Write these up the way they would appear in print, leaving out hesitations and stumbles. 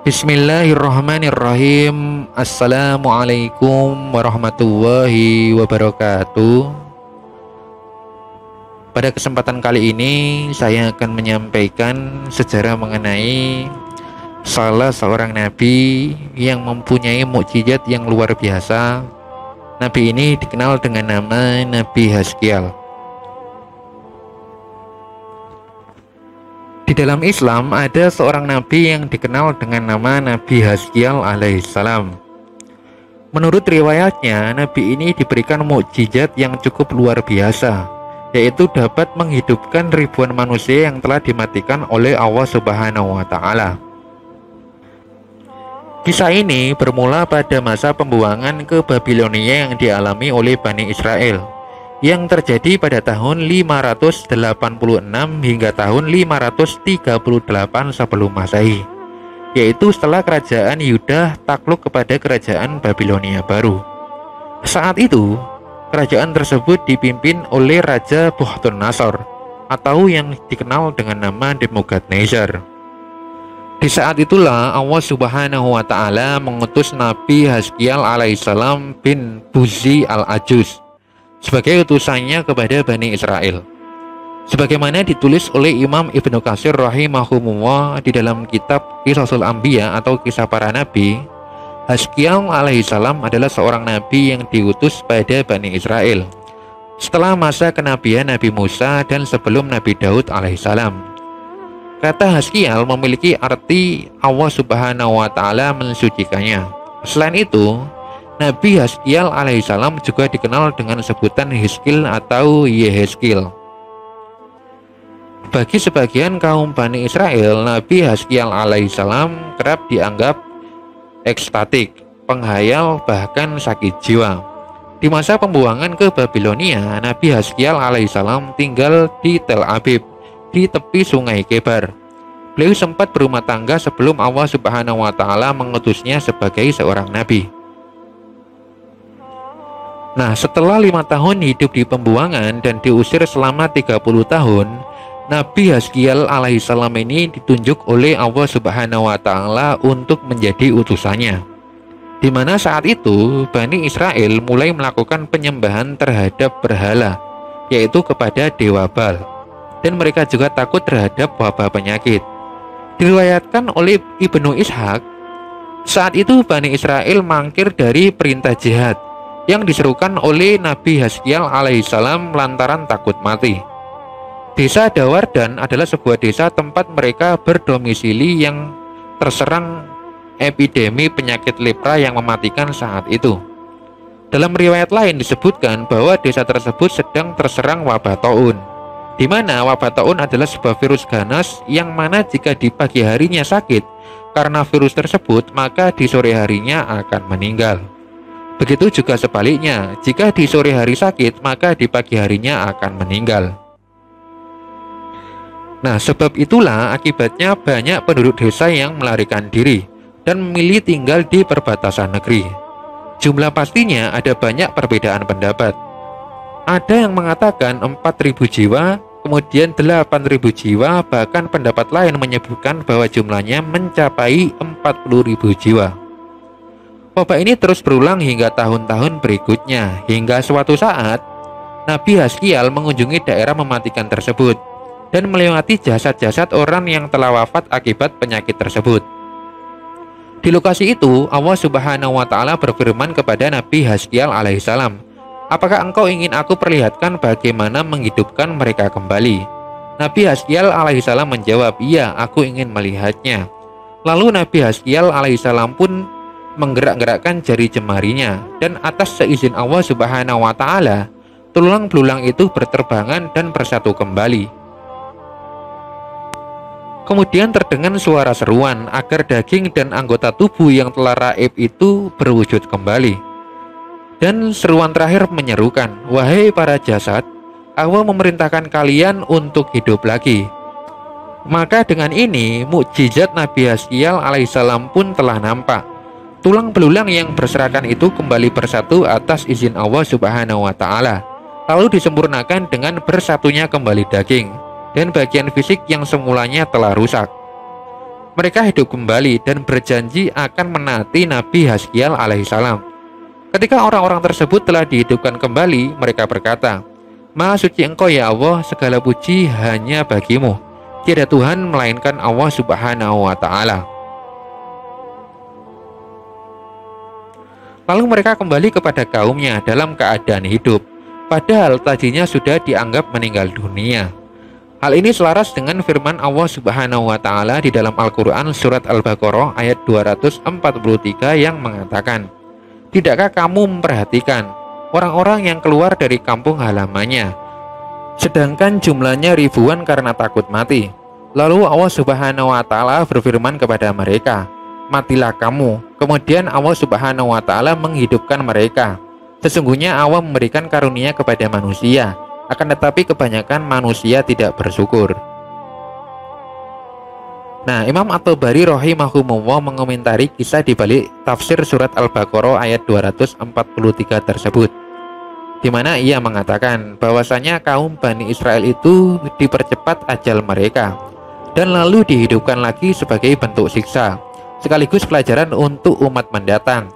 Bismillahirrahmanirrahim. Assalamualaikum warahmatullahi wabarakatuh. Pada kesempatan kali ini saya akan menyampaikan sejarah mengenai salah seorang nabi yang mempunyai mukjizat yang luar biasa. Nabi ini dikenal dengan nama Nabi Haskial. Di dalam Islam ada seorang nabi yang dikenal dengan nama Nabi Haskial alaihissalam. Menurut riwayatnya, nabi ini diberikan mukjizat yang cukup luar biasa, yaitu dapat menghidupkan ribuan manusia yang telah dimatikan oleh Allah Subhanahu wa Ta'ala. Kisah ini bermula pada masa pembuangan ke Babilonia yang dialami oleh Bani Israel, yang terjadi pada tahun 586 hingga tahun 538 sebelum Masehi, yaitu setelah kerajaan Yuda takluk kepada kerajaan Babilonia baru. Saat itu, kerajaan tersebut dipimpin oleh Raja Bukhtunasor atau yang dikenal dengan nama Nebukadnezar. Di saat itulah Allah Subhanahu wa Ta'ala mengutus Nabi Haskial alaihissalam bin Buzi al-Ajuz sebagai utusannya kepada Bani Israel. Sebagaimana ditulis oleh Imam Ibnu Katsir rahimahumullah di dalam kitab Qisasul Anbiya atau Kisah Para Nabi, Haskial alaihissalam adalah seorang nabi yang diutus pada Bani Israel setelah masa kenabian Nabi Musa dan sebelum Nabi Daud alaihissalam. Kata Haskial memiliki arti Allah Subhanahu wa Ta'ala mensucikannya. Selain itu, Nabi Haskial alaihissalam juga dikenal dengan sebutan Hiskil atau Yeheskil. Bagi sebagian kaum Bani Israel, Nabi Haskial alaihissalam kerap dianggap ekstatik, penghayal, bahkan sakit jiwa. Di masa pembuangan ke Babilonia, Nabi Haskial alaihissalam tinggal di Tel Abib, di tepi sungai Kebar. Beliau sempat berumah tangga sebelum Allah Subhanahu wa Ta'ala mengutusnya sebagai seorang nabi. Nah, setelah 5 tahun hidup di pembuangan dan diusir selama 30 tahun, Nabi Haskial alaihissalam ini ditunjuk oleh Allah Subhanahu wa Ta'ala untuk menjadi utusannya. Di mana saat itu Bani Israel mulai melakukan penyembahan terhadap berhala, yaitu kepada Dewa Baal, dan mereka juga takut terhadap wabah penyakit. Diriwayatkan oleh Ibnu Ishaq, saat itu Bani Israel mangkir dari perintah jihad yang diserukan oleh Nabi Haskial alaihissalam lantaran takut mati. Desa Dawardan adalah sebuah desa tempat mereka berdomisili yang terserang epidemi penyakit lepra yang mematikan saat itu. Dalam riwayat lain disebutkan bahwa desa tersebut sedang terserang wabah taun, di mana wabah taun adalah sebuah virus ganas yang mana jika di pagi harinya sakit karena virus tersebut, maka di sore harinya akan meninggal. Begitu juga sebaliknya, jika di sore hari sakit, maka di pagi harinya akan meninggal. Nah, sebab itulah akibatnya banyak penduduk desa yang melarikan diri dan memilih tinggal di perbatasan negeri. Jumlah pastinya ada banyak perbedaan pendapat. Ada yang mengatakan 4.000 jiwa, kemudian 8.000 jiwa, bahkan pendapat lain menyebutkan bahwa jumlahnya mencapai 40.000 jiwa. Wabah ini terus berulang hingga tahun-tahun berikutnya, hingga suatu saat Nabi Haskial mengunjungi daerah mematikan tersebut dan melewati jasad-jasad orang yang telah wafat akibat penyakit tersebut. Di lokasi itu, Allah Subhanahu wa Ta'ala berfirman kepada Nabi Haskial alaihissalam, "Apakah engkau ingin aku perlihatkan bagaimana menghidupkan mereka kembali?" Nabi Haskial alaihissalam menjawab, "Iya, aku ingin melihatnya." Lalu Nabi Haskial alaihissalam pun menggerak-gerakkan jari jemarinya, dan atas seizin Allah Subhanahu wa Ta'ala, tulang belulang itu berterbangan dan bersatu kembali. Kemudian terdengar suara seruan agar daging dan anggota tubuh yang telah raib itu berwujud kembali. Dan seruan terakhir menyerukan, "Wahai para jasad, Allah memerintahkan kalian untuk hidup lagi." Maka dengan ini mukjizat Nabi Haskial alaihissalam pun telah nampak. Tulang belulang yang berserakan itu kembali bersatu atas izin Allah Subhanahu wa Ta'ala, lalu disempurnakan dengan bersatunya kembali daging dan bagian fisik yang semulanya telah rusak. Mereka hidup kembali dan berjanji akan menaati Nabi Haskiel alaihissalam. Ketika orang-orang tersebut telah dihidupkan kembali, mereka berkata, "Maha suci Engkau ya Allah, segala puji hanya bagimu. Tiada Tuhan melainkan Allah Subhanahu wa Ta'ala." Lalu mereka kembali kepada kaumnya dalam keadaan hidup, padahal tadinya sudah dianggap meninggal dunia. Hal ini selaras dengan firman Allah Subhanahu wa Ta'ala di dalam Al-Quran Surat Al-Baqarah ayat 243 yang mengatakan, "Tidakkah kamu memperhatikan orang-orang yang keluar dari kampung halamannya, sedangkan jumlahnya ribuan karena takut mati? Lalu Allah Subhanahu wa Ta'ala berfirman kepada mereka, 'Matilah kamu.' Kemudian Allah Subhanahu wa Ta'ala menghidupkan mereka. Sesungguhnya Allah memberikan karunia kepada manusia, akan tetapi kebanyakan manusia tidak bersyukur." Nah, Imam At-Tabari rahimahumullah mengomentari kisah di balik tafsir surat Al-Baqarah ayat 243 tersebut, di mana ia mengatakan bahwasanya kaum Bani Israel itu dipercepat ajal mereka dan lalu dihidupkan lagi sebagai bentuk siksa, sekaligus pelajaran untuk umat mendatang.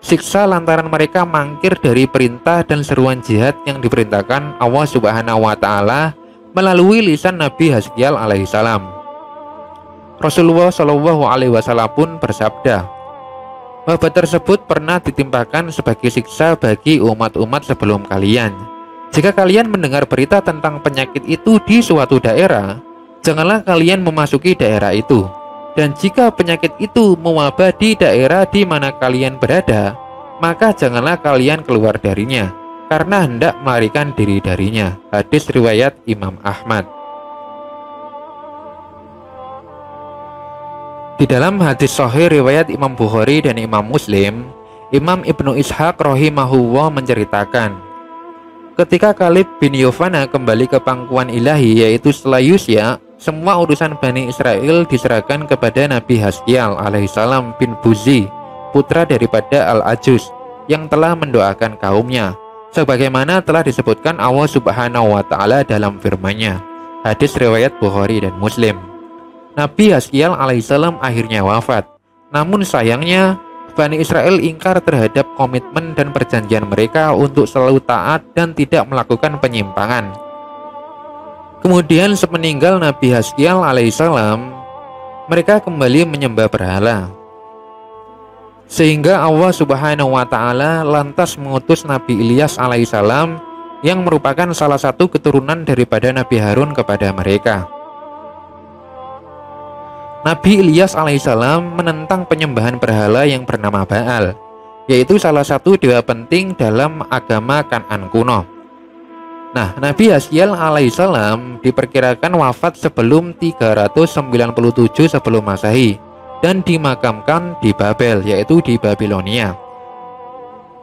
Siksa lantaran mereka mangkir dari perintah dan seruan jihad yang diperintahkan Allah Subhanahu wa Ta'ala melalui lisan Nabi Haskiel alaihissalam. Rasulullah Shallallahu alaihi wasallam pun bersabda, "Wabah tersebut pernah ditimpakan sebagai siksa bagi umat-umat sebelum kalian. Jika kalian mendengar berita tentang penyakit itu di suatu daerah, janganlah kalian memasuki daerah itu. Dan jika penyakit itu mewabah di daerah di mana kalian berada, maka janganlah kalian keluar darinya, karena hendak melarikan diri darinya." Hadis riwayat Imam Ahmad. Di dalam hadis sahih riwayat Imam Bukhari dan Imam Muslim, Imam Ibnu Ishaq rahimahullah menceritakan, ketika Kalib bin Yofana kembali ke pangkuan ilahi, yaitu setelah Yusya, semua urusan Bani Israel diserahkan kepada Nabi Haskiel alaihissalam bin Buzi, putra daripada Al-Ajus, yang telah mendoakan kaumnya, sebagaimana telah disebutkan Allah Subhanahu wa Ta'ala dalam firman-Nya. Hadis riwayat Bukhari dan Muslim. Nabi Haskiel alaihissalam akhirnya wafat. Namun sayangnya, Bani Israel ingkar terhadap komitmen dan perjanjian mereka untuk selalu taat dan tidak melakukan penyimpangan. Kemudian sepeninggal Nabi Haskiel alaihissalam, mereka kembali menyembah berhala, sehingga Allah Subhanahu wa Ta'ala lantas mengutus Nabi Ilyas alaihissalam yang merupakan salah satu keturunan daripada Nabi Harun kepada mereka. Nabi Ilyas alaihissalam menentang penyembahan berhala yang bernama Baal, yaitu salah satu dewa penting dalam agama Kan'an kuno. Nah, Nabi Haskiel alaihissalam diperkirakan wafat sebelum 397 sebelum Masehi dan dimakamkan di Babel, yaitu di Babilonia.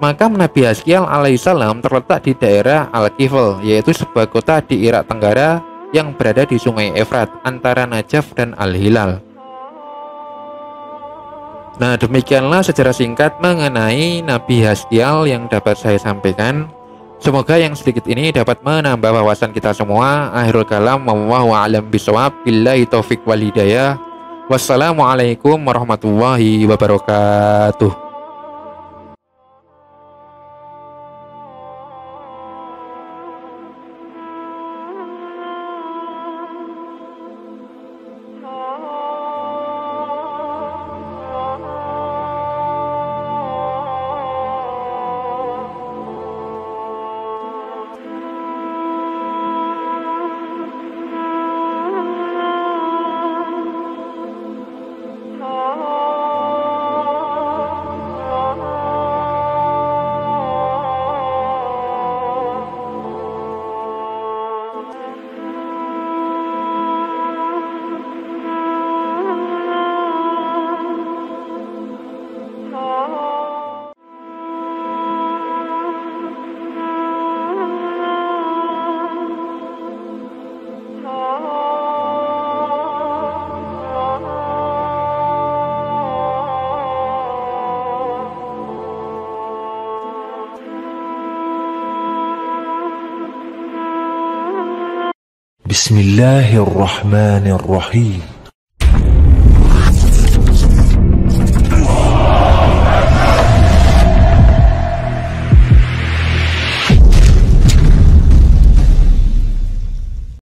Makam Nabi Haskiel alaihissalam terletak di daerah Al-Kifl, yaitu sebuah kota di Irak Tenggara yang berada di Sungai Efrat antara Najaf dan Al-Hilal. Nah, demikianlah sejarah singkat mengenai Nabi Haskiel yang dapat saya sampaikan. Semoga yang sedikit ini dapat menambah wawasan kita semua. Akhirul kalam, wallahu a'lam bishawab. Billahi taufik wal hidayah. Wassalamualaikum warahmatullahi wabarakatuh. بسم الله الرحمن الرحيم